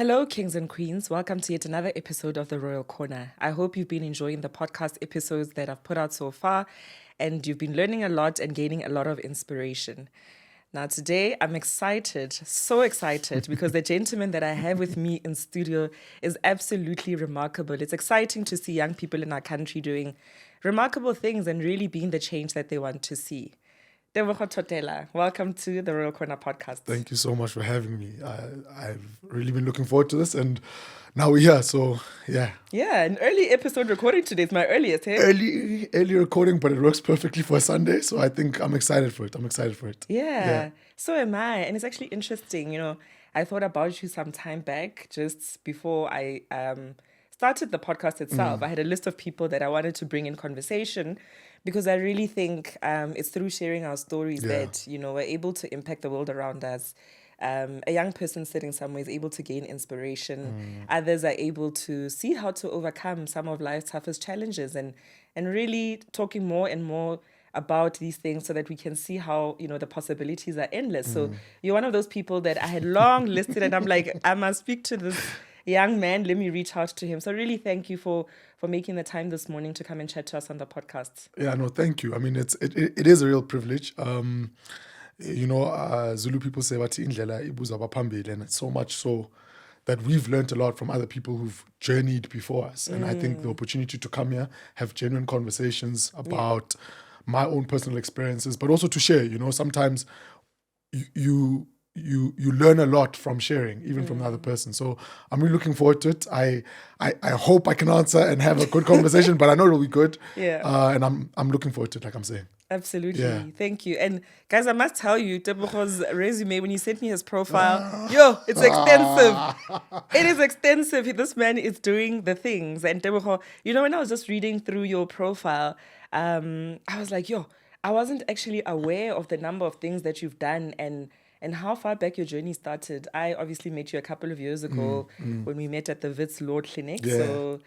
Hello, kings and queens. Welcome to yet another episode of The Royal Corner. I hope you've been enjoying the podcast episodes that I've put out so far, and you've been learning a lot and gaining a lot of inspiration. Now, today I'm excited, so excited, because the gentleman that I have with me in studio is absolutely remarkable. It's exciting to see young people in our country doing remarkable things and really being the change that they want to see. Tebogo Thothela, welcome to the Royal Corner podcast. Thank you so much for having me. I've really been looking forward to this, and now we're here. So yeah. Yeah, an early episode recording today is my earliest. Hey? Early recording, but it works perfectly for a Sunday. So I think I'm excited for it. Yeah, so am I. And it's actually interesting. I thought about you some time back, just before I started the podcast itself. I had a list of people that I wanted to bring in conversation because I really think it's through sharing our stories that, we're able to impact the world around us. A young person sitting somewhere is able to gain inspiration. Others are able to see how to overcome some of life's toughest challenges and really talking more and more about these things so that we can see how, the possibilities are endless. So you're one of those people that I had long listed and I'm like, I must speak to this young man. Let me reach out to him. So really thank you for making the time this morning to come and chat to us on the podcast. Yeah, no, thank you. I mean, it is a real privilege. Zulu people say "Wathi indlela ibuza abaphambili," and it's so much so that we've learned a lot from other people who've journeyed before us. And I think the opportunity to come here, have genuine conversations about my own personal experiences, but also to share. Sometimes you learn a lot from sharing, even from the other person. So I'm really looking forward to it. I hope I can answer and have a good conversation, but I know it'll be good. Yeah. And I'm looking forward to it, like I'm saying. Absolutely. Yeah. Thank you. And guys, I must tell you, Tebogo's resume, when you sent me his profile, it's extensive. It is extensive. This man is doing the things. And Tebogo, when I was just reading through your profile, I was like, I wasn't actually aware of the number of things that you've done and how far back your journey started. I obviously met you a couple of years ago when we met at the Wits Law Clinic. Yeah. So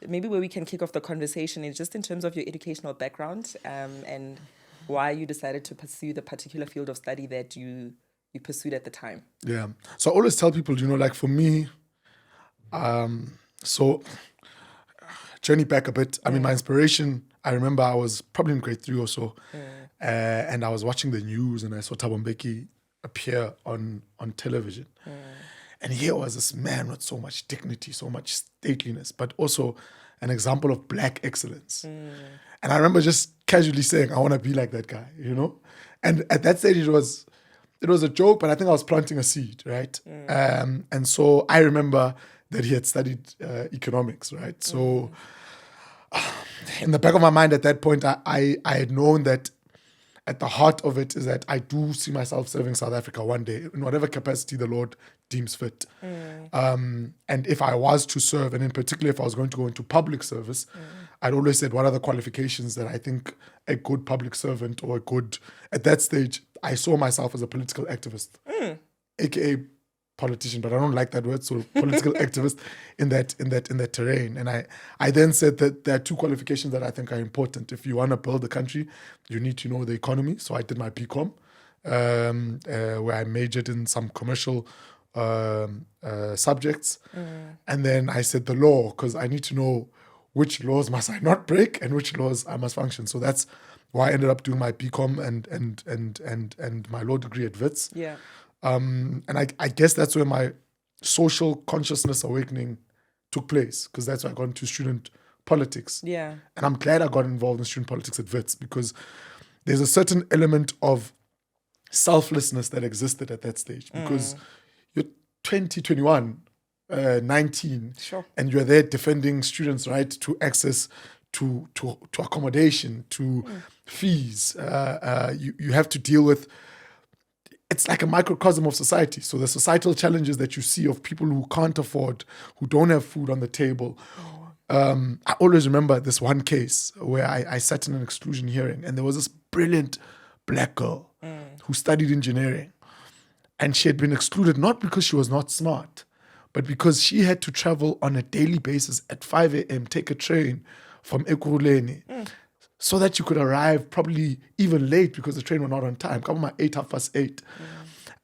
maybe where we can kick off the conversation is just in terms of your educational background and why you decided to pursue the particular field of study that you pursued at the time. Yeah. So I always tell people, like for me, so journey back a bit. I mean, my inspiration, I remember I was probably in grade 3 or so, and I was watching the news and I saw Thabo Mbeki appear on television. And here was this man with so much dignity, so much stateliness, but also an example of black excellence. And I remember just casually saying, I want to be like that guy, And at that stage, it was a joke, but I think I was planting a seed, right? And so I remember that he had studied economics, right? So in the back of my mind at that point, I had known that at the heart of it is that I do see myself serving South Africa one day in whatever capacity the Lord deems fit. And if I was to serve, and in particular if I was going to go into public service, I'd always said, what are the qualifications that I think a good public servant or at that stage, I saw myself as a political activist, aka politician, but I don't like that word, so political activist in that terrain. And I then said that there are two qualifications that I think are important. If you want to build a country, you need to know the economy. So I did my BCom, where I majored in some commercial subjects. And then I said the law, because I need to know which laws must I not break and which laws I must function. So that's why I ended up doing my BCom and my law degree at Wits. Yeah. And I guess that's where my social consciousness awakening took place, because that's why I got into student politics. Yeah. And I'm glad I got involved in student politics at Wits, because there's a certain element of selflessness that existed at that stage, because you're 20, 21, 19, sure, and you're there defending students' right to access to accommodation, to fees. You have to deal with, it's like a microcosm of society. So the societal challenges that you see of people who can't afford, who don't have food on the table. I always remember this one case where I sat in an exclusion hearing, and there was this brilliant black girl who studied engineering. And she had been excluded not because she was not smart, but because she had to travel on a daily basis at 5 a.m., take a train from Ekurhuleni, so that you could arrive probably even late because the train was not on time. Come on, 8:30.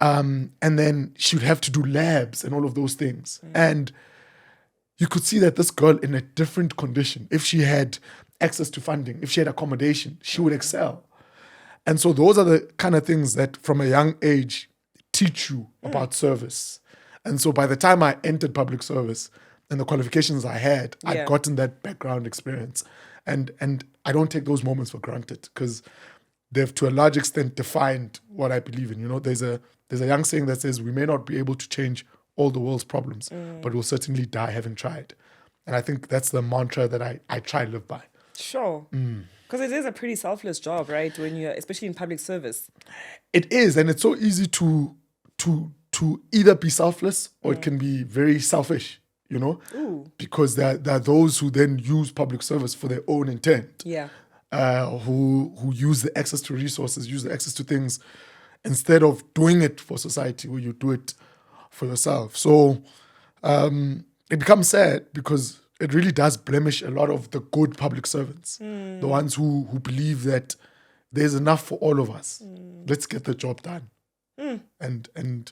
And then she would have to do labs and all of those things. And you could see that this girl in a different condition, if she had access to funding, if she had accommodation, she would excel. And so those are the kind of things that from a young age teach you about service. And so by the time I entered public service and the qualifications I had, I'd gotten that background experience. And I don't take those moments for granted because they've to a large extent defined what I believe in. You know, there's a young saying that says we may not be able to change all the world's problems, but we'll certainly die having tried. And I think that's the mantra that I try to live by. Sure. Because it is a pretty selfless job, right? When you're, especially in public service. It is, and it's so easy to either be selfless or it can be very selfish, you know? Ooh. Because there are those who then use public service for their own intent. Yeah. Who use the access to resources, use the access to things instead of doing it for society, where you do it for yourself. So it becomes sad because it really does blemish a lot of the good public servants, the ones who believe that there's enough for all of us. Let's get the job done. And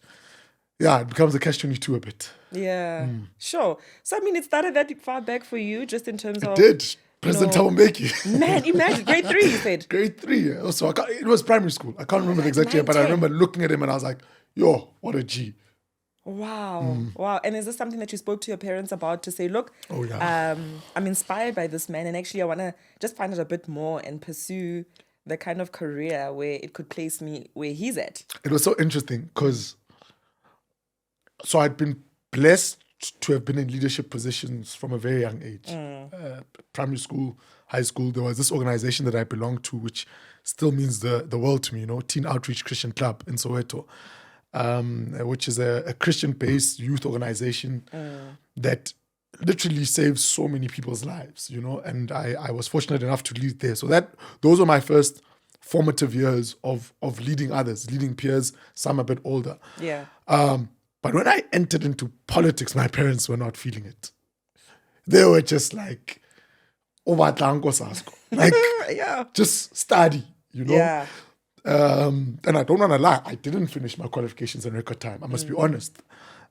yeah, it becomes a catch-22 a bit. Yeah, sure. So, I mean, it started that far back for you, just in terms of... It did. President Thabo Mbeki. Man, imagine, grade 3, you said. Grade 3. Also, it was primary school. I can't remember the exact year, but I remember looking at him and I was like, yo, what a G. Wow. Wow. And is this something that you spoke to your parents about to say, look, I'm inspired by this man and actually I want to just find out a bit more and pursue the kind of career where it could place me where he's at? It was so interesting because so I'd been blessed to have been in leadership positions from a very young age. Primary school, high school, there was this organization that I belonged to, which still means the world to me, you know, Teen Outreach Christian Club in Soweto, which is a Christian-based youth organization that literally saves so many people's lives, you know, and I was fortunate enough to lead there. So those were my first formative years of leading others, leading peers, some a bit older. Yeah. But when I entered into politics, my parents were not feeling it. They were just like, like, just study, you know? Yeah. And I don't want to lie, I didn't finish my qualifications in record time. I must be honest.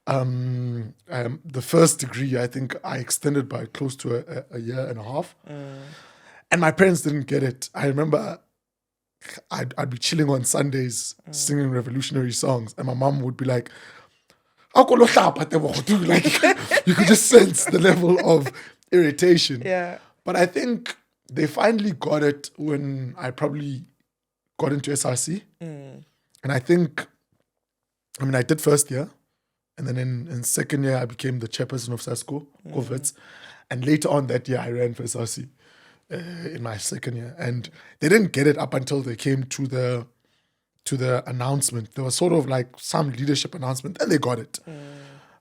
The first degree, I think I extended by close to a year and a half. And my parents didn't get it. I remember I'd be chilling on Sundays singing revolutionary songs, and my mom would be like, like you could just sense the level of irritation. Yeah. But I think they finally got it when I probably got into SRC. And I think, I did first year. And then in second year, I became the chairperson of EXCO, Wits. And later on that year, I ran for SRC in my second year. And they didn't get it up until they came to the announcement. There was sort of like some leadership announcement, and they got it.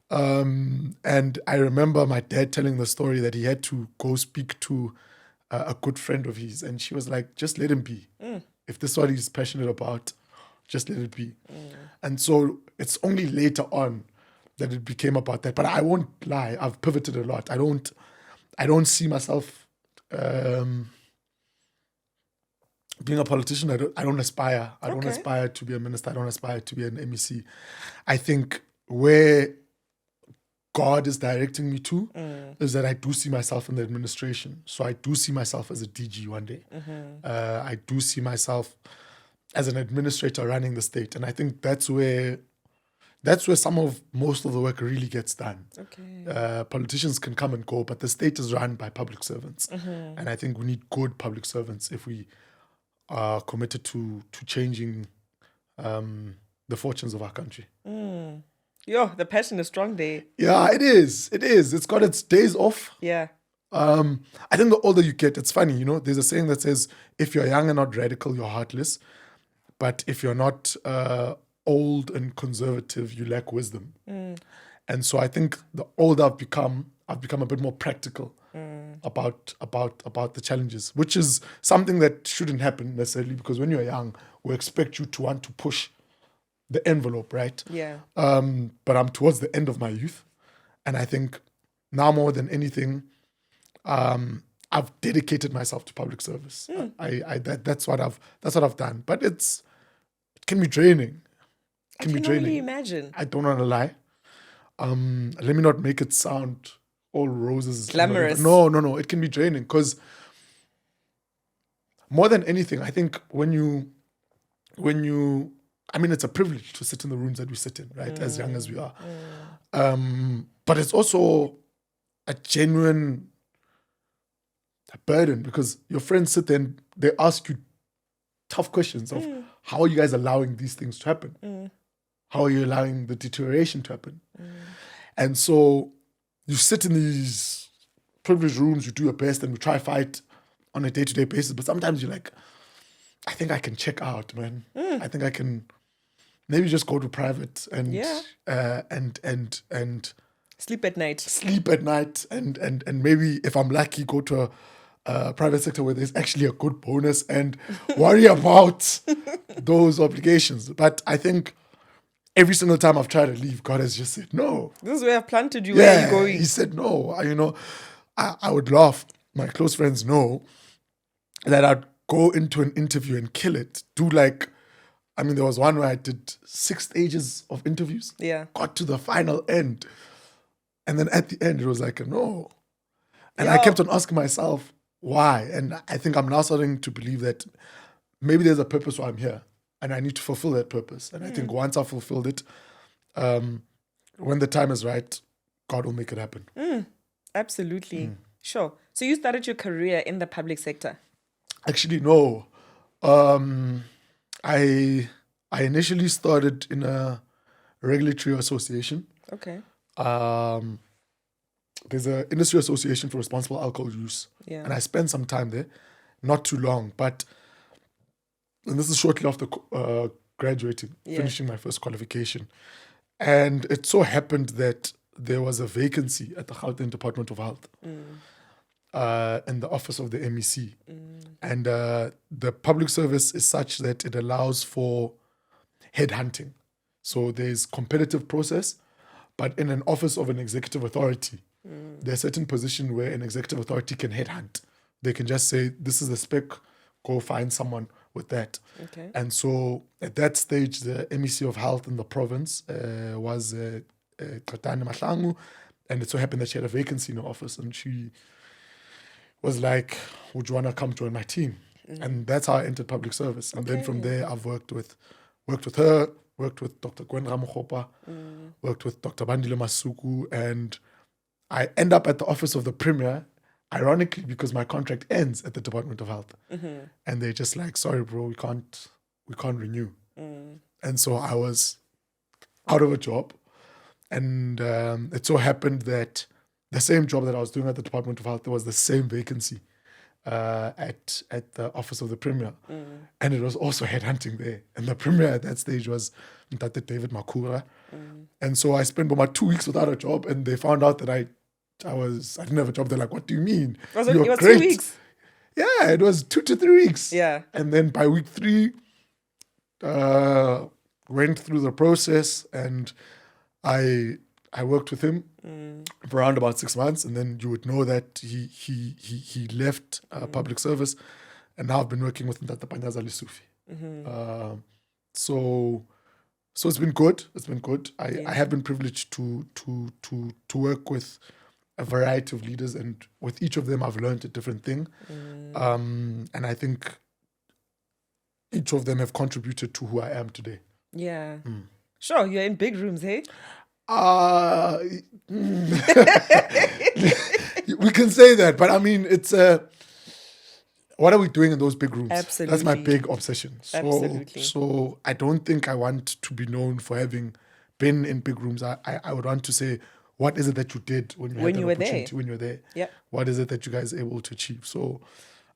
And I remember my dad telling the story that he had to go speak to a good friend of his, and she was like, just let him be. If this is what he's passionate about, just let it be. And so it's only later on that it became about that. But I won't lie, I've pivoted a lot. I don't see myself being a politician. I don't aspire. I don't aspire to be a minister. I don't aspire to be an MEC. I think where God is directing me to is that I do see myself in the administration. So I do see myself as a DG one day. I do see myself as an administrator running the state. And I think that's where most of the work really gets done. Politicians can come and go, but the state is run by public servants. And I think we need good public servants if we are committed to changing the fortunes of our country. Yo, the passion is strong there. Yeah, it is. It's got its days off. Yeah. I think the older you get, it's funny, you know, there's a saying that says, if you're young and not radical, you're heartless. But if you're not old and conservative, you lack wisdom. And so I think the older I've become a bit more practical about the challenges, which is something that shouldn't happen necessarily, because when you're young, we expect you to want to push the envelope, right? Yeah. But I'm towards the end of my youth, and I think now more than anything, I've dedicated myself to public service. That's what I've done. But it can be draining. I can be can draining. only imagine. I don't want to lie. Let me not make it sound all roses. and Glamorous. whatever. No. It can be draining because more than anything, I think when you, I mean, it's a privilege to sit in the rooms that we sit in, right? As young as we are. But it's also a genuine burden because your friends sit there and they ask you tough questions of how are you guys allowing these things to happen? How are you allowing the deterioration to happen? And so you sit in these privileged rooms, you do your best, and we try fight on a day-to-day basis. But sometimes you're like, I think I can check out, man. I think I can maybe just go to private and and Sleep at night. and maybe if I'm lucky, go to a private sector where there's actually a good bonus and worry about those obligations. But I think every single time I've tried to leave, God has just said, no. This is where I've planted you. Where are you going? He said, no. I would laugh. My close friends know that I'd go into an interview and kill it. There was one where I did 6 stages of interviews. Yeah. Got to the final end. And then at the end, it was like a no. And I kept on asking myself, why? And I think I'm now starting to believe that maybe there's a purpose why I'm here. And I need to fulfill that purpose. And I think once I've fulfilled it, when the time is right, God will make it happen. Absolutely. Sure. So you started your career in the public sector? Actually, no. I initially started in a regulatory association. Okay. There's an industry association for responsible alcohol use. Yeah. And I spent some time there, not too long, and this is shortly after graduating, finishing my first qualification. And it so happened that there was a vacancy at the Gauteng Department of Health in the office of the MEC. And the public service is such that it allows for headhunting. So there's competitive process, but in an office of an executive authority, there's a certain position where an executive authority can headhunt. They can just say, this is the spec, go find someone with that. Okay. And so at that stage, the MEC of Health in the province was Gauteng Mahlangu, and it so happened that she had a vacancy in her office, and she was like, would you want to come join my team? And that's how I entered public service. And then from there, I've worked with her, worked with Dr. Gwen Ramokgopa, worked with Dr. Bandile Masuku, and I end up at the office of the Premier, ironically, because my contract ends at the Department of Health. And they're just like, sorry, bro, we can't renew. And so I was out of a job. And it so happened that the same job that I was doing at the Department of Health, there was the same vacancy at the office of the Premier. And it was also headhunting there. And the Premier at that stage was Ntate David Makura. And so I spent about 2 weeks without a job, and they found out that I didn't have a job. They're like, what do you mean? It was 2 weeks? Yeah, it was 2 to 3 weeks. Yeah. And then by week 3, went through the process, and I worked with him for around about 6 months, and then you would know that he left public service, and now I've been working with Ntata Panyaza Lesufi. So it's been good. It's been good. I have been privileged to work with a variety of leaders, and with each of them I've learned a different thing. And I think each of them have contributed to who I am today. Yeah. Sure, you're in big rooms, hey? We can say that, but I mean, it's what are we doing in those big rooms? Absolutely. That's my big obsession. Absolutely. So I don't think I want to be known for having been in big rooms. I would want to say, what is it that you did when you were there? When you were there? Yeah. What is it that you guys are able to achieve? So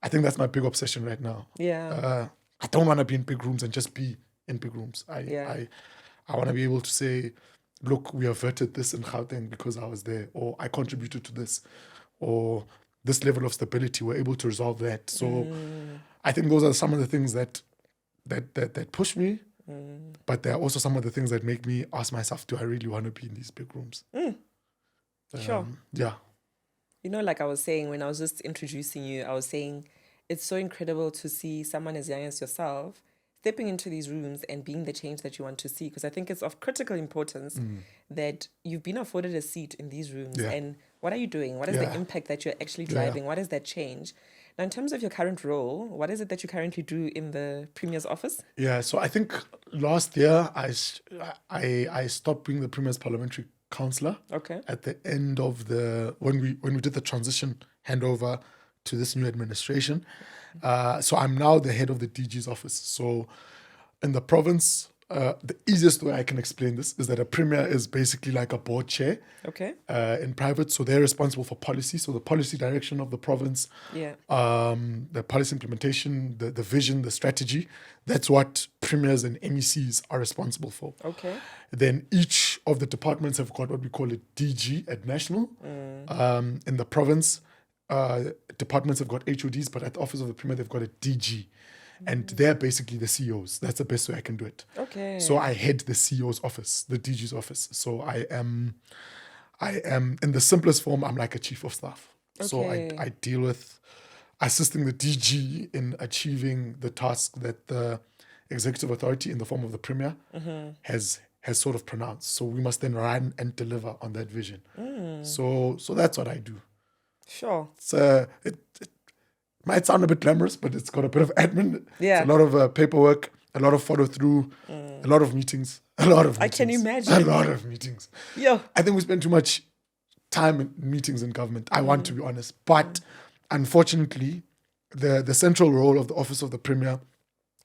I think that's my big obsession right now. Yeah. I don't want to be in big rooms and just be in big rooms. I want to be able to say, look, we averted this in Gauteng because I was there, or I contributed to this, or this level of stability, we're able to resolve that. So I think those are some of the things that push me, but there are also some of the things that make me ask myself, do I really want to be in these big rooms? Sure. Yeah. You know, like I was saying, when I was just introducing you, I was saying it's so incredible to see someone as young as yourself stepping into these rooms and being the change that you want to see? Because I think it's of critical importance that you've been afforded a seat in these rooms. Yeah. And what are you doing? What is the impact that you're actually driving? What is that change? Now, in terms of your current role, what is it that you currently do in the Premier's office? Yeah, so I think last year I stopped being the Premier's parliamentary councillor. Okay. At the end of when we did the transition handover to this new administration. So I'm now the head of the DG's office. So in the province, the easiest way I can explain this is that a premier is basically like a board chair. Okay. In private, so they're responsible for policy. So the policy direction of the province, the policy implementation, the vision, the strategy. That's what premiers and MECs are responsible for. Okay. Then each of the departments have got what we call a DG at national. In the province, departments have got HODs, but at the office of the premier, they've got a DG. And they're basically the CEOs. That's the best way I can do it. Okay. So I head the CEO's office, the DG's office. So I am in the simplest form, I'm like a chief of staff. Okay. So I deal with assisting the DG in achieving the task that the executive authority in the form of the premier has sort of pronounced. So we must then run and deliver on that vision. So that's what I do. Sure. So it might sound a bit glamorous, but it's got a bit of admin. Yeah. It's a lot of paperwork, a lot of follow through, a lot of meetings, I can imagine. A lot of meetings. Yeah. I think we spend too much time in meetings in government. I want to be honest. But unfortunately, the central role of the office of the premier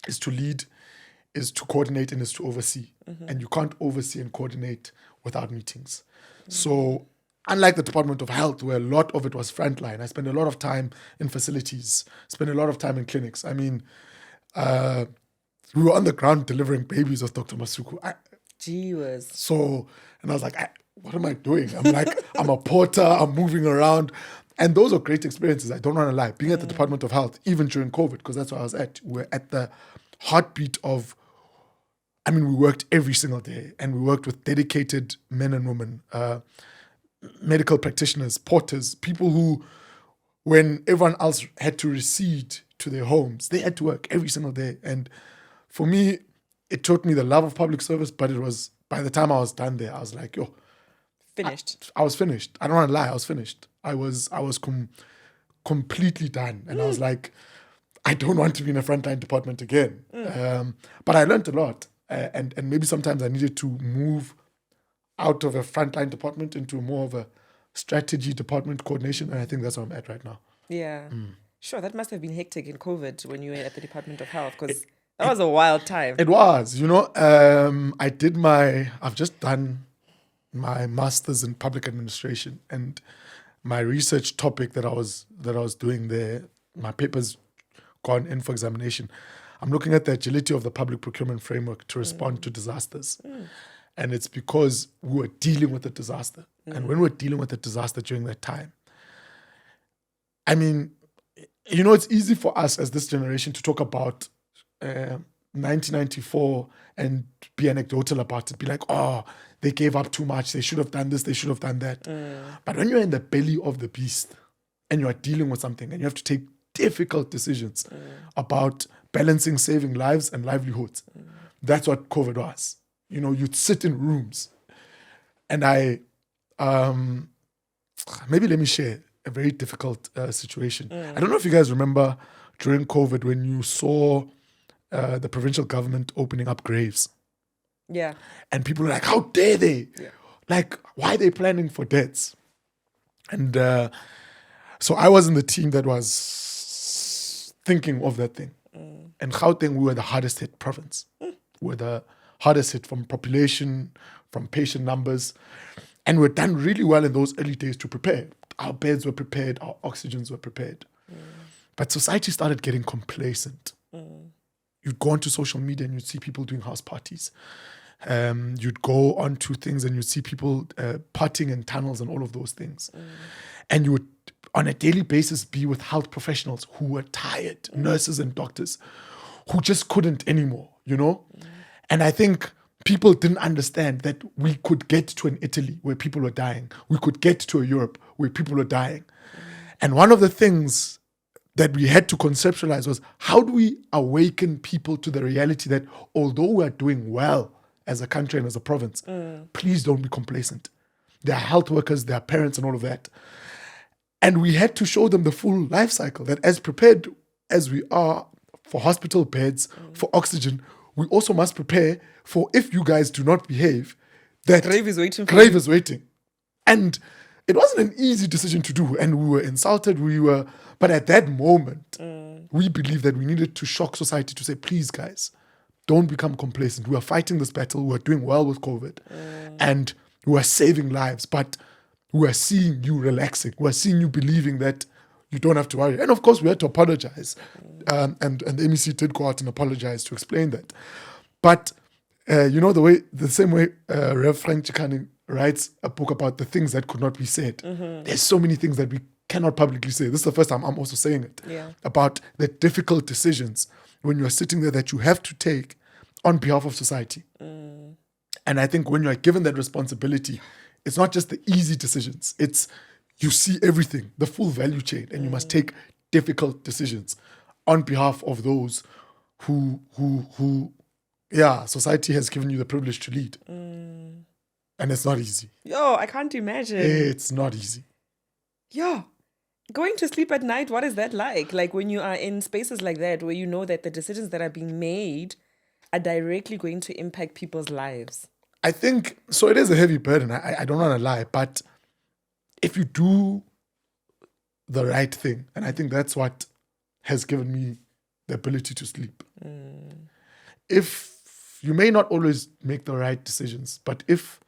is to lead, is to coordinate, and is to oversee. And you can't oversee and coordinate without meetings. So unlike the Department of Health, where a lot of it was frontline, I spent a lot of time in facilities, spent a lot of time in clinics. I mean, we were on the ground delivering babies with Dr. Masuku. And I was like, what am I doing? I'm like, I'm a porter, I'm moving around. And those are great experiences. I don't want to lie. Being at the Department of Health, even during COVID, because that's where I was at, we're at the heartbeat of, we worked every single day, and we worked with dedicated men and women, medical practitioners, porters, people who, when everyone else had to recede to their homes, they had to work every single day. And for me, it taught me the love of public service, but it was, by the time I was done there, I was like, finished. I was finished. I don't want to lie, I was finished. I was completely done. And I was like, I don't want to be in a frontline department again. But I learned a lot. And maybe sometimes I needed to move out of a frontline department into more of a strategy department coordination. And I think that's where I'm at right now. Yeah. Sure, that must have been hectic in COVID when you were at the Department of Health, because that was a wild time. It was, I've just done my master's in public administration, and my research topic that I was doing there, my paper's gone in for examination. I'm looking at the agility of the public procurement framework to respond to disasters. And it's because we were dealing with a disaster. And when we're dealing with a disaster during that time, it's easy for us as this generation to talk about 1994 and be anecdotal about it, be like, oh, they gave up too much, they should have done this, they should have done that. But when you're in the belly of the beast and you're dealing with something and you have to take difficult decisions about balancing saving lives and livelihoods, that's what COVID was. You'd sit in rooms, and maybe let me share a very difficult situation. I don't know if you guys remember during COVID when you saw the provincial government opening up graves. Yeah. And people were like, how dare they? Yeah. Like, why are they planning for deaths? And so I was in the team that was thinking of that thing. And Gauteng, we were the hardest hit province. We were the hardest hit from population, from patient numbers. And we'd done really well in those early days to prepare. Our beds were prepared, our oxygens were prepared. But society started getting complacent. You'd go onto social media and you'd see people doing house parties. You'd go onto things and you'd see people partying in tunnels and all of those things. And you would, on a daily basis, be with health professionals who were tired, nurses and doctors, who just couldn't anymore, And I think people didn't understand that we could get to an Italy where people were dying. We could get to a Europe where people were dying. And one of the things that we had to conceptualize was, how do we awaken people to the reality that although we are doing well as a country and as a province, please don't be complacent. There are health workers, there are parents and all of that. And we had to show them the full life cycle, that as prepared as we are for hospital beds, for oxygen, we also must prepare for, if you guys do not behave, that Grave is waiting for grave you. is waiting. And it wasn't an easy decision to do. And we were insulted. But at that moment, we believed that we needed to shock society to say, please, guys, don't become complacent. We are fighting this battle. We are doing well with COVID. And we are saving lives. But we are seeing you relaxing. We are seeing you believing that you don't have to worry. And of course, we had to apologize. And the MEC did go out and apologize to explain that. But, the same way Rev Frank Chikane writes a book about the things that could not be said. There's so many things that we cannot publicly say. This is the first time I'm also saying it. Yeah. About the difficult decisions when you're sitting there that you have to take on behalf of society. And I think when you're given that responsibility, it's not just the easy decisions. It's, you see everything, the full value chain, and you must take difficult decisions on behalf of those who society has given you the privilege to lead. And it's not easy. Yo, I can't imagine. It's not easy. Yo, going to sleep at night, what is that like? Like when you are in spaces like that, where you know that the decisions that are being made are directly going to impact people's lives. I think, so it is a heavy burden. I don't want to lie, but if you do the right thing, and I think that's what has given me the ability to sleep. If you may not always make the right decisions, but if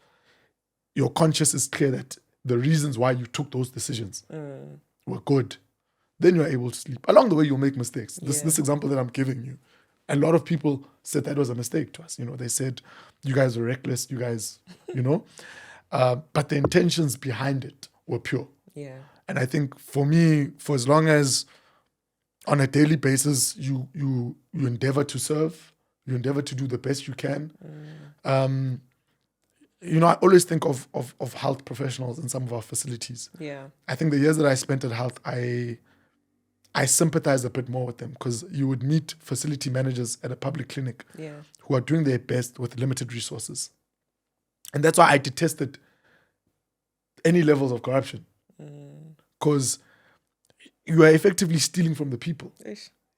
your conscience is clear that the reasons why you took those decisions were good, then you're able to sleep. Along the way, you'll make mistakes. This example that I'm giving you, a lot of people said that was a mistake to us. They said, you guys were reckless, you guys, but the intentions behind it were pure. Yeah. And I think for me, for as long as on a daily basis, you endeavor to serve, you endeavor to do the best you can. I always think of health professionals in some of our facilities. Yeah. I think the years that I spent at health, I sympathize a bit more with them, because you would meet facility managers at a public clinic who are doing their best with limited resources. And that's why I detested any levels of corruption, because you are effectively stealing from the people.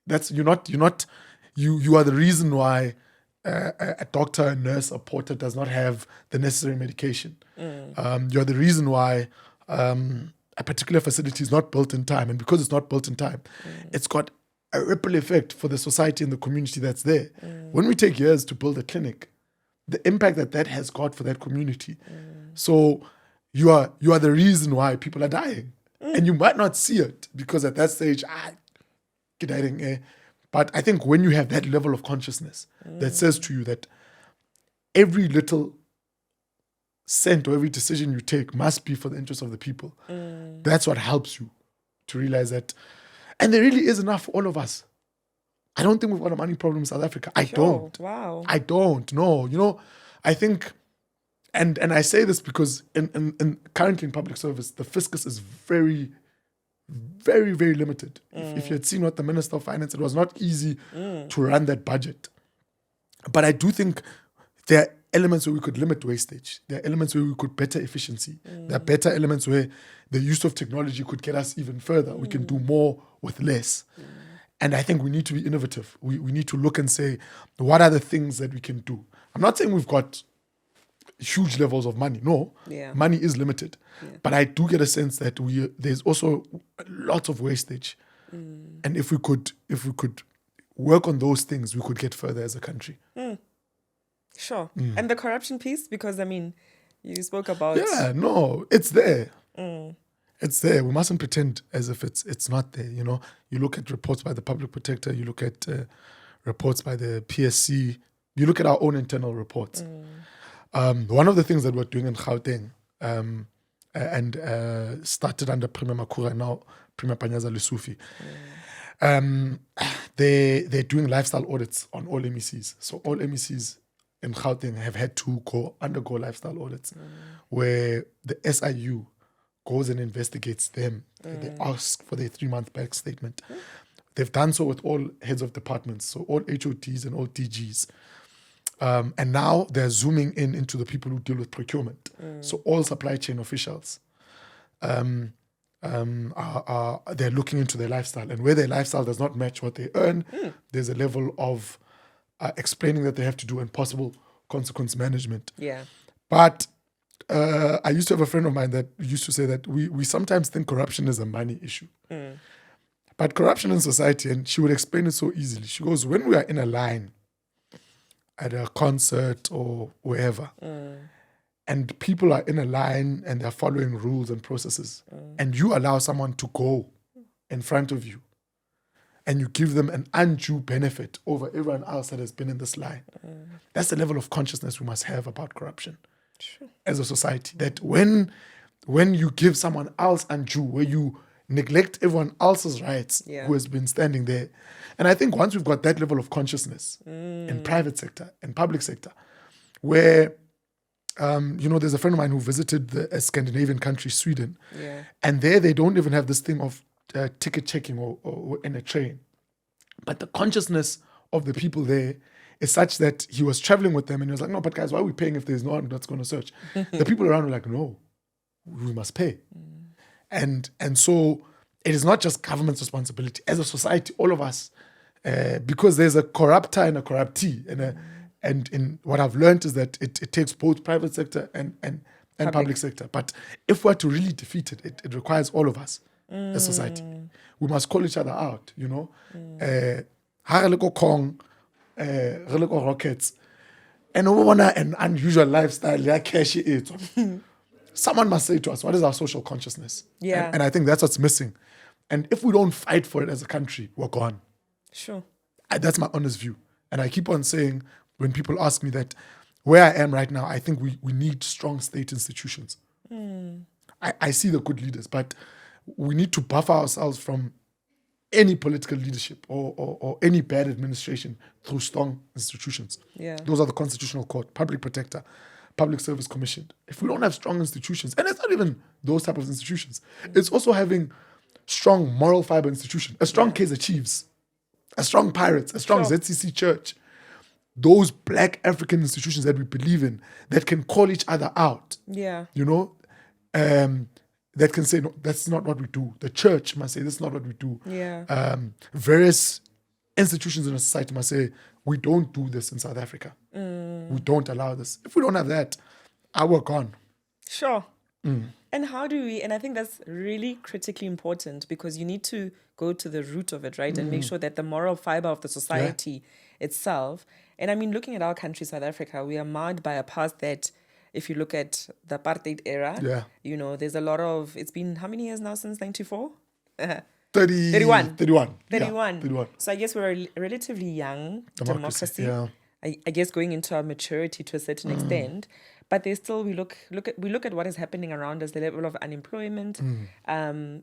That's you are the reason why a doctor, a nurse, a porter does not have the necessary medication. You're the reason why a particular facility is not built in time, and because it's not built in time, it's got a ripple effect for the society and the community that's there. When we take years to build a clinic, the impact that has got for that community. So you are the reason why people are dying, and you might not see it because at that stage, but I think when you have that level of consciousness that says to you that every little cent or every decision you take must be for the interest of the people, that's what helps you to realize that. And there really is enough for all of us. I don't think we've got a money problem in South Africa. I don't. Wow. I don't. No. I think, and I say this because in currently in public service, the fiscus is very, very, very limited. If you had seen what the Minister of Finance, it was not easy to run that budget. But I do think there are elements where we could limit wastage. There are elements where we could better efficiency. There are better elements where the use of technology could get us even further. We can do more with less. And I think we need to be innovative. We need to look and say, what are the things that we can do? I'm not saying we've got huge levels of money. No, money is limited. But I do get a sense that there's also lots of wastage. And if we could work on those things, we could get further as a country. Sure. And the corruption piece, because you spoke about... Yeah, no, it's there. It's there. We mustn't pretend as if it's not there. You look at reports by the public protector, you look at reports by the PSC, you look at our own internal reports. One of the things that we're doing in Gauteng, and started under Premier Makura and now Premier Panyaza Lesufi, they're doing lifestyle audits on all MECs. So all MECs in Gauteng have had to undergo lifestyle audits, where the SIU goes and investigates them. They ask for their 3-month back statement. They've done so with all heads of departments, so all HODs and all DGs. And now they're zooming into the people who deal with procurement. So all supply chain officials they're looking into their lifestyle. And where their lifestyle does not match what they earn, there's a level of explaining that they have to do and possible consequence management. Yeah. But I used to have a friend of mine that used to say that we sometimes think corruption is a money issue. But corruption in society, and she would explain it so easily. She goes, when we are in a line at a concert or wherever, and people are in a line and they're following rules and processes, and you allow someone to go in front of you, and you give them an undue benefit over everyone else that has been in this line. That's the level of consciousness we must have about corruption as a society. That when you give someone else undue, where you neglect everyone else's rights who has been standing there. And I think once we've got that level of consciousness in private sector and public sector, where, there's a friend of mine who visited a Scandinavian country, Sweden, and there they don't even have this thing of ticket checking or in a train. But the consciousness of the people there is such that he was traveling with them and he was like, no, but guys, why are we paying if there's no one that's going to search? The people around were like, no, we must pay. And so it is not just government's responsibility. As a society, all of us, because there's a corrupter and a corruptee. And in what I've learned is that it takes both private sector and public sector. But if we're to really defeat it, it requires all of us as society. We must call each other out, Kong, rockets, and an unusual lifestyle, cash it. Someone must say to us, what is our social consciousness? Yeah. And I think that's what's missing. And if we don't fight for it as a country, we're gone. Sure. That's my honest view. And I keep on saying, when people ask me that, where I am right now, I think we need strong state institutions. I see the good leaders, but we need to buffer ourselves from any political leadership or any bad administration through strong institutions. Yeah. Those are the Constitutional Court, Public Protector, Public Service Commission. If we don't have strong institutions, and it's not even those type of institutions, it's also having strong moral fiber institution. A strong Kaizer Chiefs, a strong Pirates, a strong ZCC Church. Those black African institutions that we believe in, that can call each other out. Yeah. That can say, no, that's not what we do. The church must say, this is not what we do. Yeah. Various institutions in a society must say, we don't do this in South Africa. We don't allow this. If we don't have that, we're gone. Sure. And how do we, and I think that's really critically important, because you need to go to the root of it, right? And make sure that the moral fiber of the society itself, and I mean, looking at our country, South Africa, we are marred by a past that, if you look at the apartheid era, there's a lot of, it's been how many years now since 94? 31. 31. 31. So I guess we're a relatively young democracy. Yeah. I guess going into our maturity to a certain extent, but there's still, we look at what is happening around us, the level of unemployment.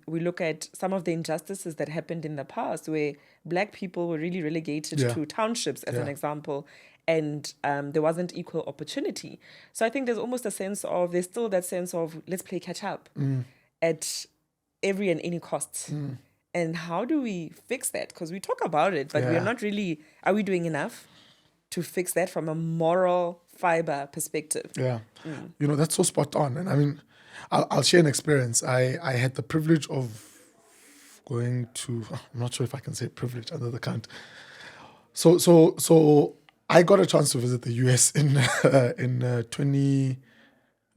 We look at some of the injustices that happened in the past, where black people were really relegated to townships, as an example, and there wasn't equal opportunity. So I think there's almost there's still that sense of, let's play catch up at every and any cost. And how do we fix that? Because we talk about it, but we're not really, are we doing enough to fix that from a moral fiber perspective? Yeah. That's so spot on. And I mean, I'll share an experience. I had the privilege of going to, I'm not sure if I can say privilege under the count. So I got a chance to visit the US in 20,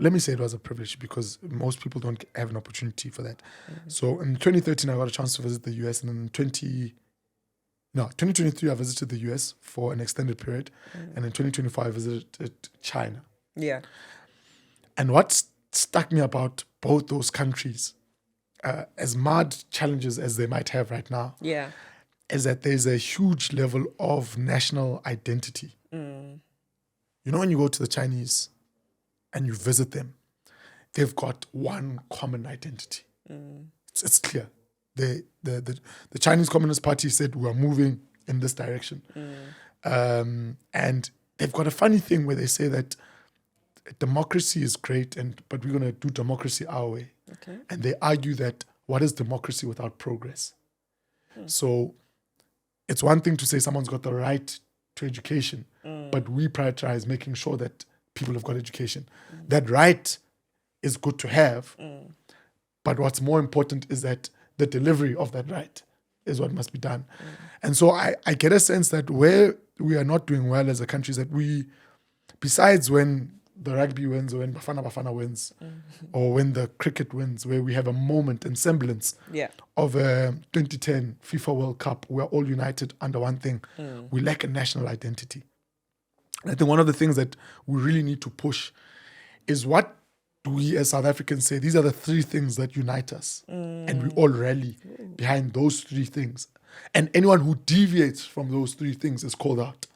let me say it was a privilege, because most people don't have an opportunity for that. So in 2013, I got a chance to visit the US, and then in 2023, I visited the US for an extended period. And in 2025, I visited China. Yeah. And what stuck me about both those countries, as mad challenges as they might have right now, is that there's a huge level of national identity. When you go to the Chinese and you visit them, they've got one common identity. It's clear. The Chinese Communist Party said, we're moving in this direction. And they've got a funny thing where they say that democracy is great, but we're going to do democracy our way. Okay. And they argue that what is democracy without progress? So it's one thing to say someone's got the right to education, but we prioritize making sure that people have got education. That right is good to have, but what's more important is that the delivery of that right is what must be done. And so I get a sense that where we are not doing well as a country is that we, besides when the rugby wins or when Bafana Bafana wins or when the cricket wins, where we have a moment and semblance of a 2010 FIFA World Cup, we're all united under one thing. We lack a national identity. And I think one of the things that we really need to push is what do we as South Africans say, these are the three things that unite us. And we all rally behind those three things. And anyone who deviates from those three things is called out.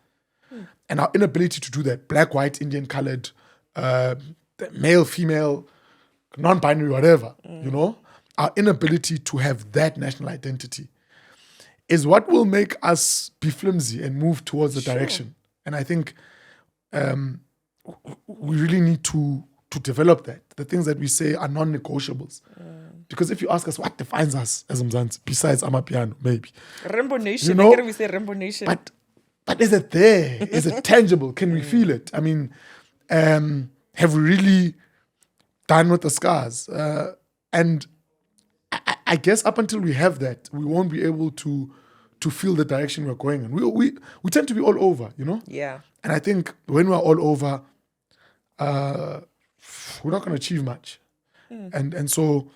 And our inability to do that, black, white, Indian, colored, male, female, non-binary, whatever, you know, our inability to have that national identity is what will make us be flimsy and move towards the direction. And I think we really need to develop that. The things that we say are non-negotiables. Because if you ask us what defines us as Mzansi, besides Amapiano, maybe. Rainbow Nation. You know, I get we say Rainbow Nation. But is it there? Is it tangible? Can we feel it? I mean, have we really done with the scars? And I guess up until we have that, we won't be able to feel the direction we're going in. We tend to be all over, you know? Yeah. And I think when we're all over, we're not going to achieve much. And so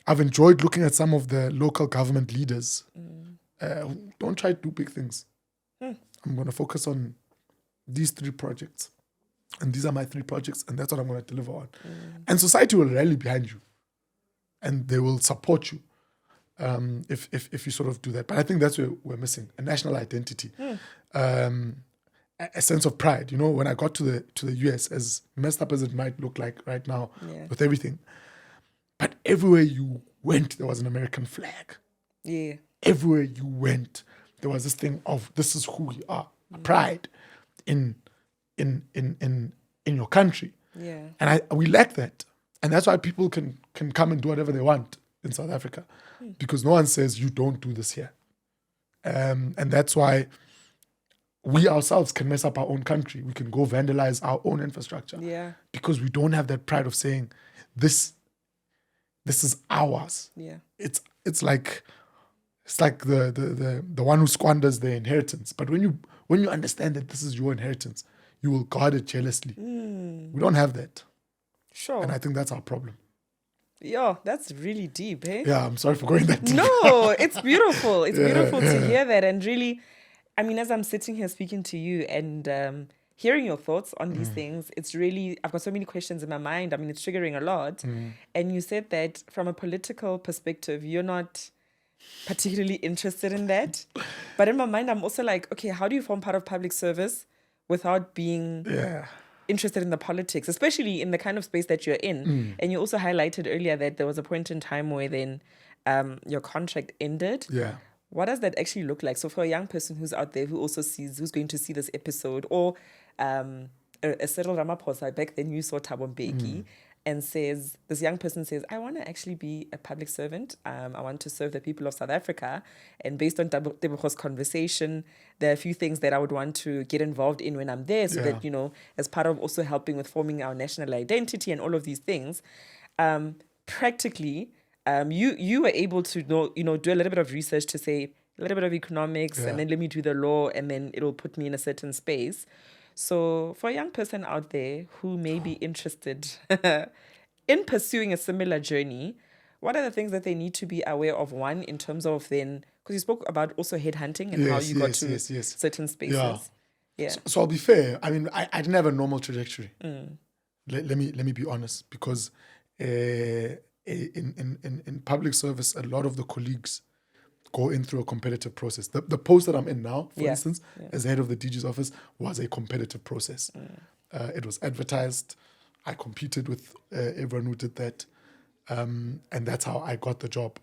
I've enjoyed looking at some of the local government leaders who don't try to do big things. I'm going to focus on these three projects. And these are my three projects, and that's what I'm going to deliver on. And society will rally behind you. And they will support you if you sort of do that. But I think that's where we're missing, a national identity. A sense of pride. You know, when I got to the US, as messed up as it might look like right now with everything, but everywhere you went, there was an American flag. Yeah. Everywhere you went, there was this thing of this is who we are. Pride in your country. Yeah. And we lack that. And that's why people can come and do whatever they want in South Africa. Because no one says you don't do this here. And that's why we ourselves can mess up our own country. We can go vandalize our own infrastructure. Yeah. Because we don't have that pride of saying this is ours. Yeah. It's like the one who squanders their inheritance. But when you understand that this is your inheritance, you will guard it jealously. We don't have that. Sure. And I think that's our problem. Yeah, that's really deep, eh? Yeah, I'm sorry for going that deep. No, it's beautiful. It's beautiful to hear that. And really, I mean, as I'm sitting here speaking to you and hearing your thoughts on these things, it's really, I've got so many questions in my mind. I mean, it's triggering a lot. And you said that from a political perspective, you're not particularly interested in that. But in my mind, I'm also like, okay, how do you form part of public service without being interested in the politics, especially in the kind of space that you're in? And you also highlighted earlier that there was a point in time where then your contract ended. Yeah. What does that actually look like? So for a young person who's out there who's going to see this episode, or a Cyril Ramaphosa, back then you saw Thabo Mbeki, and this young person says, I want to actually be a public servant. I want to serve the people of South Africa. And based on Tebogo's conversation, there are a few things that I would want to get involved in when I'm there, so that, you know, as part of also helping with forming our national identity and all of these things, practically, you were able to do a little bit of research to say a little bit of economics, and then let me do the law, and then it'll put me in a certain space. So for a young person out there who may be interested in pursuing a similar journey, what are the things that they need to be aware of? One, in terms of then, because you spoke about also headhunting and how you got to certain spaces. Yeah. So I'll be fair. I mean, I didn't have a normal trajectory. Let me be honest, because in public service, a lot of the colleagues go in through a competitive process. The post that I'm in now, for instance, as head of the DG's office, was a competitive process. It was advertised. I competed with everyone who did that. And that's how I got the job.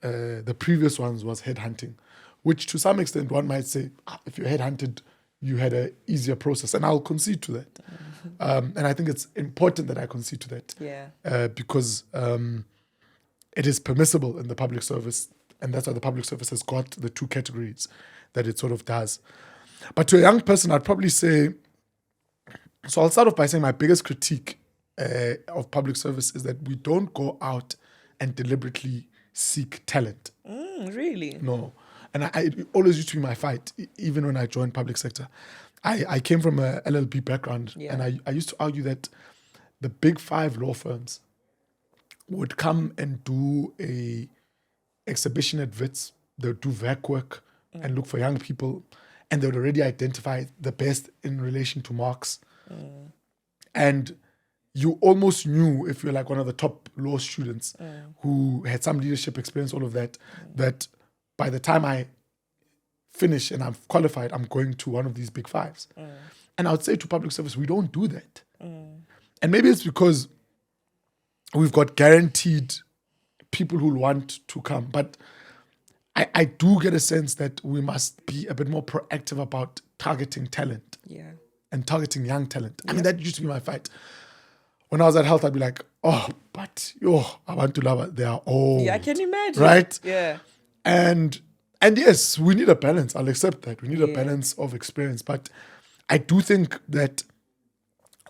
The previous ones was headhunting, which to some extent one might say, if you're headhunted, you had an easier process. And I'll concede to that. And I think it's important that I concede to that. Because it is permissible in the public service, and that's why the public service has got the two categories that it sort of does. But to a young person, I'd probably say, so I'll start off by saying my biggest critique of public service is that we don't go out and deliberately seek talent. Really? No. And it always used to be my fight, even when I joined public sector. I came from a LLB background, Yeah. and I used to argue that the big 5 law firms would come and do a exhibition at Wits. They would do VAC work and look for young people, and they would already identify the best in relation to marks. And you almost knew, if you're like one of the top law students who had some leadership experience, all of that, that by the time I finish and I'm qualified, I'm going to one of these big 5s. And I would say to public service, we don't do that. And maybe it's because we've got guaranteed people who want to come. But I do get a sense that we must be a bit more proactive about targeting talent. Yeah. And targeting young talent. I mean, that used to be my fight. When I was at health, I'd be like, oh, but I want to love it. They are old. Yeah, I can imagine. Right? Yeah. And yes, we need a balance. I'll accept that. We need a balance of experience. But I do think that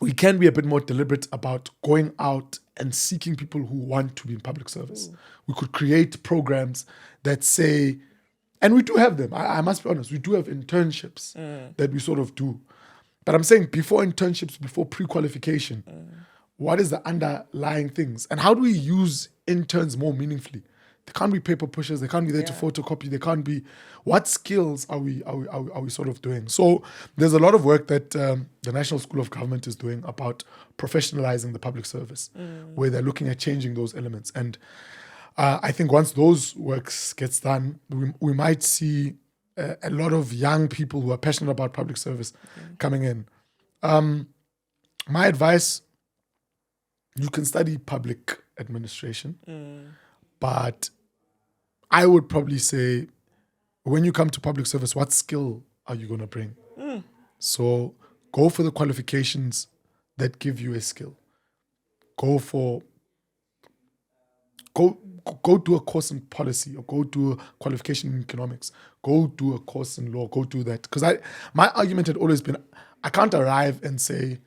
we can be a bit more deliberate about going out and seeking people who want to be in public service. We could create programs that say, and we do have them. I must be honest, we do have internships that we sort of do. But I'm saying before internships, before pre-qualification, what is the underlying things? And how do we use interns more meaningfully? They can't be paper pushers. They can't be there to photocopy. They can't be. What skills are we sort of doing? So there's a lot of work that the National School of Government is doing about professionalizing the public service, where they're looking at changing those elements. And I think once those works gets done, we might see a lot of young people who are passionate about public service coming in. My advice: you can study public administration. But I would probably say, when you come to public service, what skill are you going to bring? So go for the qualifications that give you a skill. Go do a course in policy, or go do a qualification in economics. Go do a course in law. Go do that. Because my argument had always been, I can't arrive and say,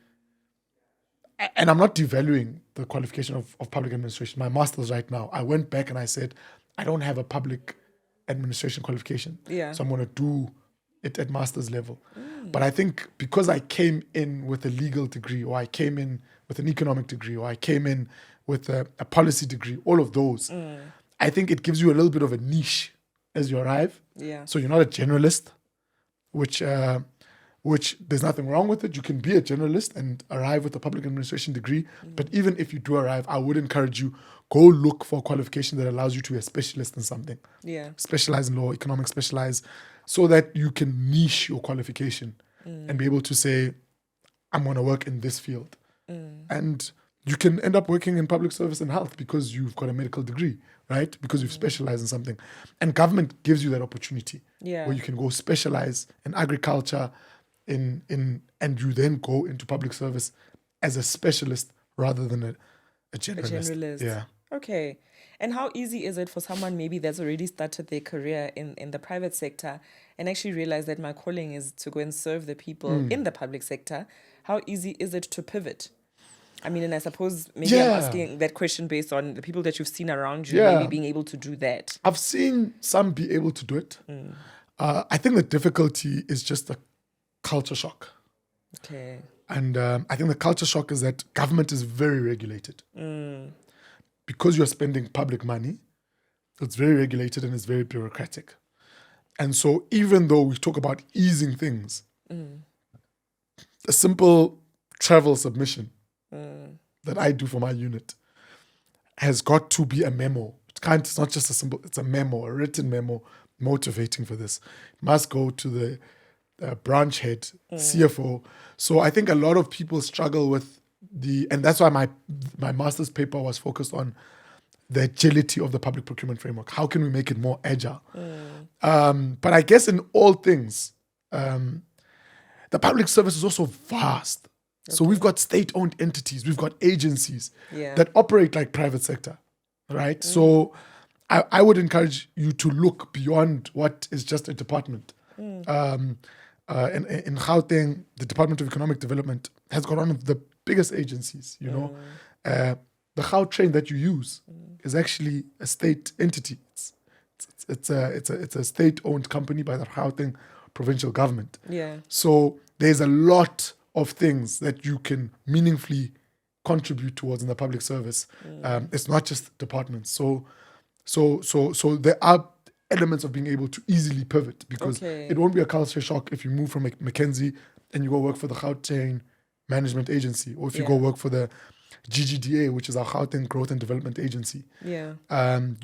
and I'm not devaluing the qualification of public administration. My master's right now, I went back and I said, I don't have a public administration qualification. Yeah. So I'm going to do it at master's level. But I think because I came in with a legal degree, or I came in with an economic degree, or I came in with a policy degree, all of those, I think it gives you a little bit of a niche as you arrive. Yeah. So you're not a generalist, which there's nothing wrong with it. You can be a generalist and arrive with a public administration degree. But even if you do arrive, I would encourage you, go look for a qualification that allows you to be a specialist in something. Yeah. Specialize in law, economics, specialize, so that you can niche your qualification and be able to say, I'm going to work in this field. And you can end up working in public service and health because you've got a medical degree, right? Because you've specialized in something. And government gives you that opportunity where you can go specialize in agriculture, and you then go into public service as a specialist rather than a generalist. A generalist. Yeah. Okay. And how easy is it for someone maybe that's already started their career in the private sector and actually realize that my calling is to go and serve the people in the public sector? How easy is it to pivot? I mean, and I suppose maybe I'm asking that question based on the people that you've seen around you, maybe being able to do that. I've seen some be able to do it. I think the difficulty is just the culture shock. Okay. And I think the culture shock is that government is very regulated. Because you're spending public money, it's very regulated and it's very bureaucratic. And so even though we talk about easing things, a simple travel submission that I do for my unit has got to be a memo. It's not just it's a memo, a written memo motivating for this. It must go to the branch head, CFO. So I think a lot of people struggle with and that's why my master's paper was focused on the agility of the public procurement framework. How can we make it more agile? But I guess in all things, the public service is also vast. So we've got state-owned entities, we've got agencies that operate like private sector. right? So I would encourage you to look beyond what is just a department. In Gauteng, the Department of Economic Development has got one of the biggest agencies, you know. The Gautrain that you use is actually a state entity. It's a state-owned company by the Gauteng provincial government. Yeah. So there's a lot of things that you can meaningfully contribute towards in the public service. It's not just departments. So there are elements of being able to easily pivot, because it won't be a culture shock if you move from Mackenzie and you go work for the Gauteng Management Agency, or if you go work for the GGDA, which is our Gauteng Growth and Development Agency. Yeah.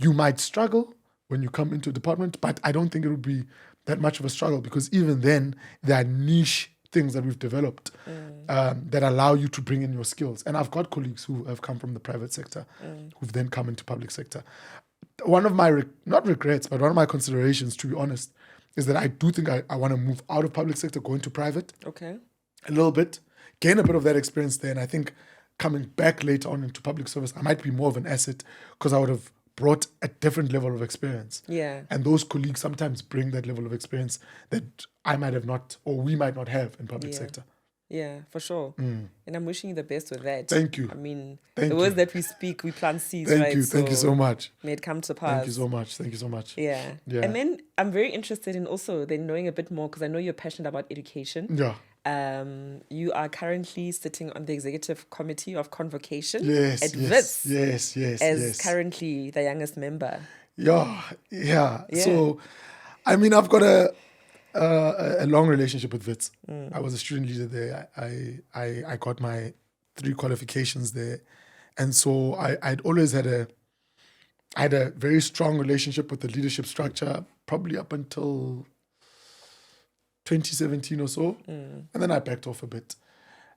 You might struggle when you come into a department, but I don't think it would be that much of a struggle, because even then there are niche things that we've developed that allow you to bring in your skills. And I've got colleagues who have come from the private sector who've then come into public sector. One of my, not regrets, but one of my considerations, to be honest, is that I do think I want to move out of public sector, go into private. Okay. A little bit, gain a bit of that experience there. And I think coming back later on into public service, I might be more of an asset, because I would have brought a different level of experience. Yeah. And those colleagues sometimes bring that level of experience that I might have not, or we might not have in public sector. Yeah, for sure. And I'm wishing you the best with that. Thank you. I mean, Thank the words you. that we speak, we plant seeds, Thank right? you. Thank you so much. May it come to pass. Thank you so much. Thank you so much. Yeah. And then I'm very interested in also then knowing a bit more, because I know you're passionate about education. Yeah. You are currently sitting on the Executive Committee of Convocation Yes, at Wits. Yes. As currently the youngest member. Yeah. So, I mean, I've got a long relationship with Wits. I was a student leader there. I got my 3 qualifications there. And so I'd always had a very strong relationship with the leadership structure, probably up until 2017 or so. And then I backed off a bit.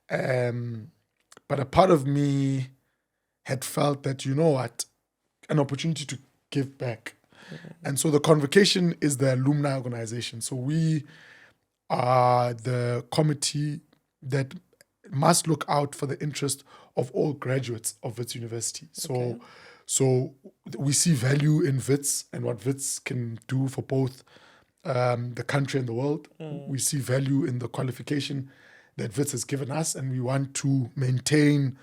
But a part of me had felt that, you know what, an opportunity to give back. And so the Convocation is the alumni organization. So we are the committee that must look out for the interest of all graduates of Wits University. So we see value in Wits and what Wits can do for both the country and the world. We see value in the qualification that Wits has given us, and we want to maintain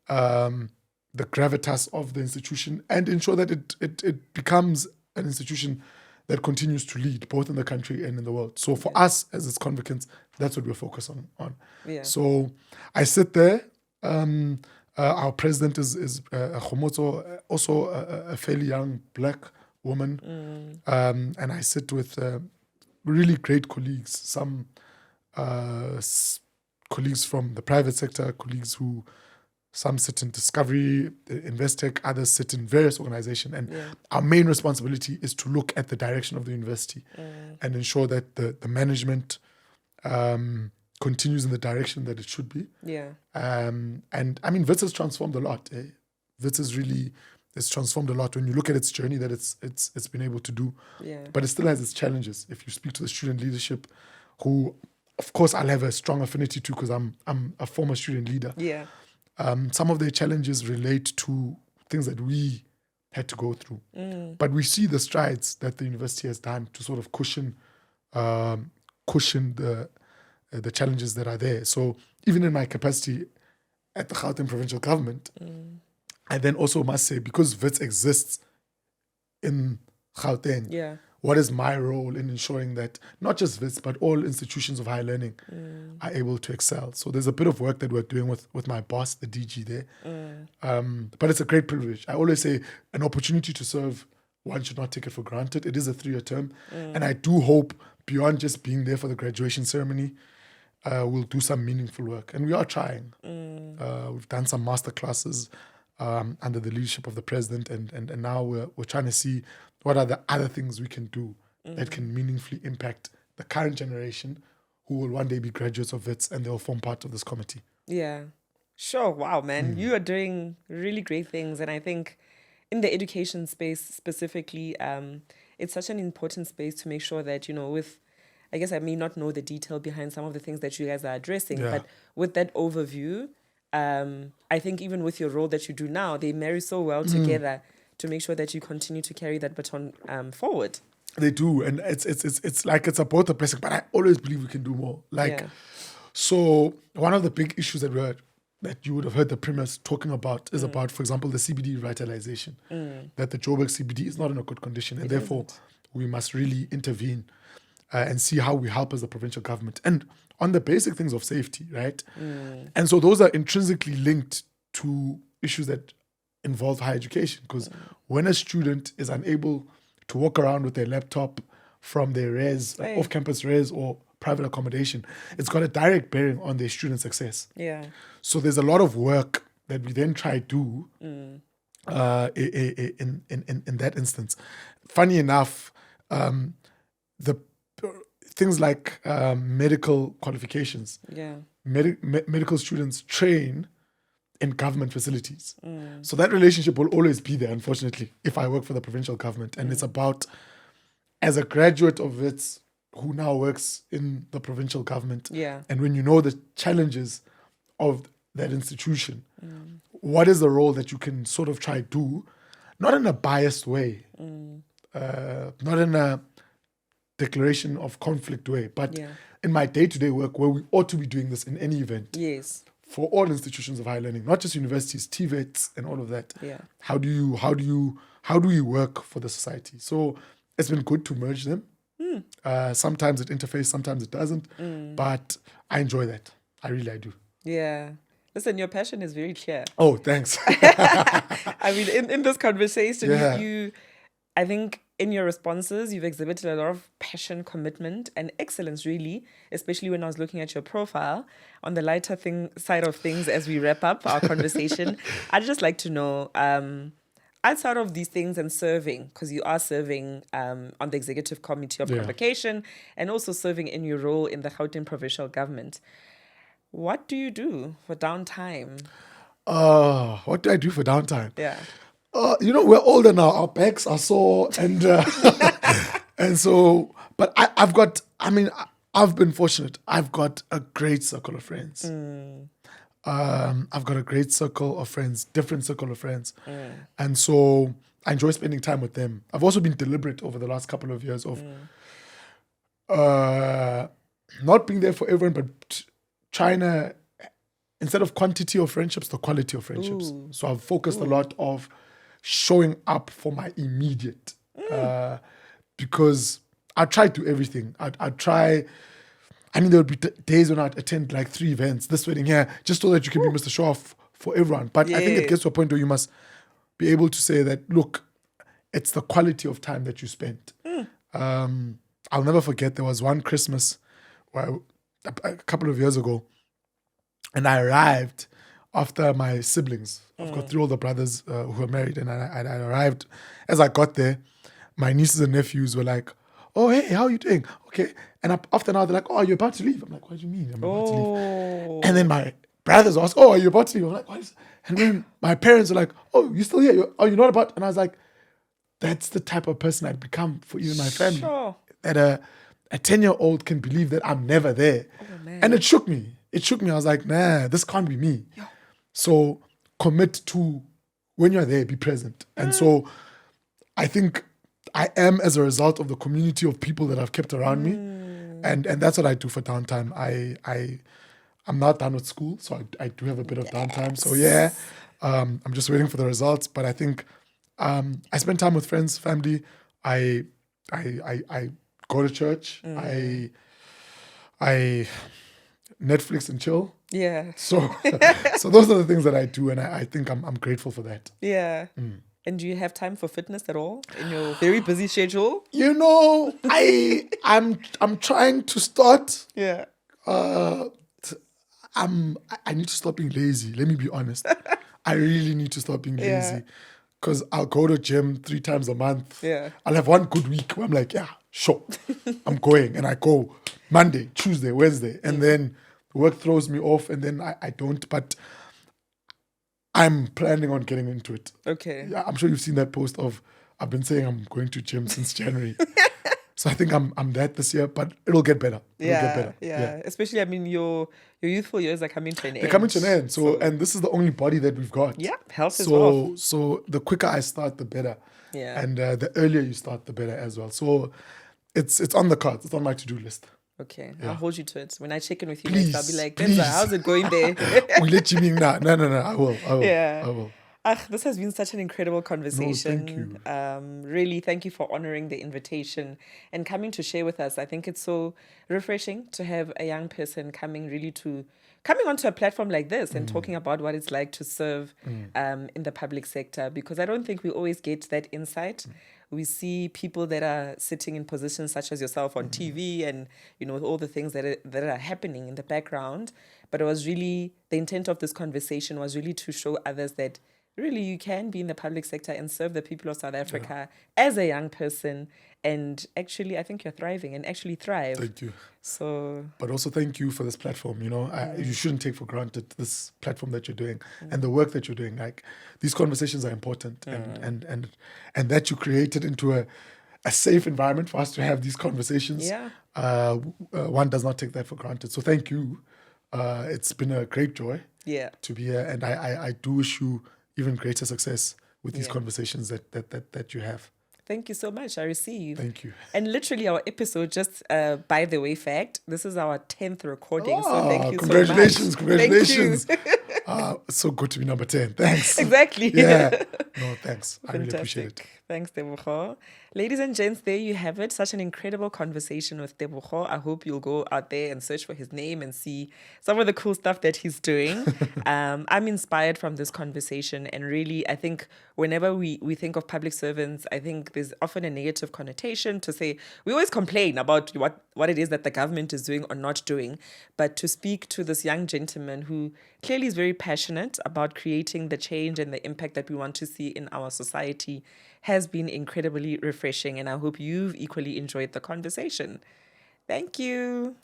the gravitas of the institution and ensure that it becomes an institution that continues to lead both in the country and in the world. So for us as its convocants, that's what we're focused on. Yeah. So I sit there. Our president is Khomotso, also a fairly young black woman. And I sit with really great colleagues, some colleagues from the private sector, colleagues who some sit in Discovery, Investec, others sit in various organizations. And our main responsibility is to look at the direction of the university and ensure that the management continues in the direction that it should be. Yeah. And I mean, Wits has transformed a lot. Wits has really transformed a lot when you look at its journey that it's been able to do. Yeah. But it still has its challenges. If you speak to the student leadership, who, of course, I'll have a strong affinity to because I'm a former student leader. Yeah. Some of their challenges relate to things that we had to go through. But we see the strides that the university has done to sort of cushion the challenges that are there. So even in my capacity at the Gauteng provincial government, I then also must say, because Wits exists in Gauteng, what is my role in ensuring that not just Wits, but all institutions of higher learning are able to excel? So there's a bit of work that we're doing with my boss, the DG there. But it's a great privilege. I always say an opportunity to serve, one should not take it for granted. It is a 3-year term. And I do hope beyond just being there for the graduation ceremony, we'll do some meaningful work. And we are trying. We've done some master classes under the leadership of the president. And now we're trying to see what are the other things we can do that can meaningfully impact the current generation who will one day be graduates of Wits and they'll form part of this committee. Yeah. Sure. Wow, man. You are doing really great things. And I think in the education space specifically, it's such an important space to make sure that, I guess I may not know the detail behind some of the things that you guys are addressing, but with that overview, I think even with your role that you do now, they marry so well together to make sure that you continue to carry that baton forward. They do, and it's like it's both a blessing, but I always believe we can do more. Like, so one of the big issues that you would have heard the Premier talking about is about, for example, the CBD revitalization. That the Joburg CBD is not in a good condition, and therefore we must really intervene and see how we help as the provincial government and on the basic things of safety, right? And so those are intrinsically linked to issues that involve higher education, because when a student is unable to walk around with their laptop from their off-campus res or private accommodation, it's got a direct bearing on their student success. Yeah. So there's a lot of work that we then try to do in that instance. Funny enough, the things like medical qualifications. Yeah. Medical students train in government facilities. So that relationship will always be there, unfortunately, if I work for the provincial government. And it's about, as a graduate of Wits who now works in the provincial government, and when you know the challenges of that institution, what is the role that you can sort of try to do, not in a biased way, not in a declaration of conflict way, but in my day-to-day work where we ought to be doing this in any event. Yes. For all institutions of higher learning, not just universities, TVETs and all of that. Yeah. How do we work for the society? So it's been good to merge them. Sometimes it interfaces, sometimes it doesn't. But I enjoy that. I do. Yeah. Listen, your passion is very clear. Oh, thanks. I mean, in this conversation, you I think in your responses, you've exhibited a lot of passion, commitment, and excellence, really, especially when I was looking at your profile. On the lighter side of things, as we wrap up our conversation, I'd just like to know, outside of these things and serving, because you are serving on the Executive Committee of Convocation and also serving in your role in the Gauteng provincial government, what do you do for downtime? What do I do for downtime? Yeah. We're older now. Our backs are sore, and and so. But I've been fortunate. I've got a great circle of friends. I've got a great circle of friends, different circle of friends, and so I enjoy spending time with them. I've also been deliberate over the last couple of years of not being there for everyone, but trying to, instead of quantity of friendships, the quality of friendships. So I've focused a lot of showing up for my immediate, because I try to do everything. I try. I mean, there would be days when I'd attend like 3 events, this wedding here, just so that you can be Mr. Show Off for everyone. But I think it gets to a point where you must be able to say that, look, it's the quality of time that you spent. I'll never forget, there was one Christmas where a couple of years ago, and I arrived after my siblings. I've got 3 older brothers who are married, and I arrived. As I got there, my nieces and nephews were like, "Oh, hey, how are you doing?" Okay. And after now, they're like, "Oh, you're about to leave." I'm like, "What do you mean I'm about to leave?" And then my brothers asked, "Oh, are you about to leave?" I'm like, "What is..." And then my parents are like, "Oh, you're still here? You're not about..." And I was like, that's the type of person I'd become for even my family. Sure. That a 10-year-old can believe that I'm never there. Oh, man. And it shook me. I was like, nah, this can't be me. Yeah. So commit to, when you're there, be present. And so I think I am as a result of the community of people that I've kept around me. And that's what I do for downtime. I'm not done with school, so I do have a bit of downtime. So I'm just waiting for the results. But I think I spend time with friends, family. I go to church. I Netflix and chill. Yeah. So those are the things that I do, and I think I'm grateful for that. Yeah. And do you have time for fitness at all in your very busy schedule? I'm trying to start. Yeah. I need to stop being lazy. Let me be honest. I really need to stop being lazy, because I'll go to gym 3 times a month. Yeah. I'll have one good week where I'm like, yeah, sure, I'm going, and I go Monday, Tuesday, Wednesday, and then work throws me off, and then I don't. But I'm planning on getting into it. Okay. Yeah, I'm sure you've seen that post of, I've been saying I'm going to gym since January. So I think I'm that this year, but it'll get better. It'll get better. Yeah. Especially, I mean, your youthful years are coming to an end. They're coming to an end. So, and this is the only body that we've got. Yeah, health as well. So the quicker I start, the better. Yeah. And the earlier you start, the better as well. So it's on the cards. It's on my to-do list. Okay, I'll hold you to it. When I check in with you Please, next, I'll be like, please. Denza, how's it going there? We let you mean that. No, I will. Yeah. I will. This has been such an incredible conversation. No, thank you. Really, thank you for honoring the invitation and coming to share with us. I think it's so refreshing to have a young person coming onto a platform like this and talking about what it's like to serve in the public sector, because I don't think we always get that insight. We see people that are sitting in positions such as yourself on TV and, with all the things that are happening in the background. But it was really, the intent of this conversation was really to show others that really you can be in the public sector and serve the people of South Africa as a young person. And actually, I think you're thriving and actually thrive. Thank you. So, but also thank you for this platform. You shouldn't take for granted this platform that you're doing and the work that you're doing. Like, these conversations are important, and that you created into a safe environment for us to have these conversations. Yeah. One does not take that for granted. So thank you. It's been a great joy. To be here, and I do wish you even greater success with these conversations that you have. Thank you so much. I receive. Thank you. And literally our episode, just by the way, fact, this is our 10th recording. So thank you congratulations, so much. Congratulations. It's so good to be number 10. Thanks. Exactly. Yeah. No, thanks. Fantastic. I really appreciate it. Thanks, Tebogo. Ladies and gents, there you have it. Such an incredible conversation with Tebogo. I hope you'll go out there and search for his name and see some of the cool stuff that he's doing. I'm inspired from this conversation. And really, I think whenever we think of public servants, I think there's often a negative connotation to say, we always complain about what it is that the government is doing or not doing. But to speak to this young gentleman who clearly is very passionate about creating the change and the impact that we want to see in our society has been incredibly refreshing. And I hope you've equally enjoyed the conversation. Thank you.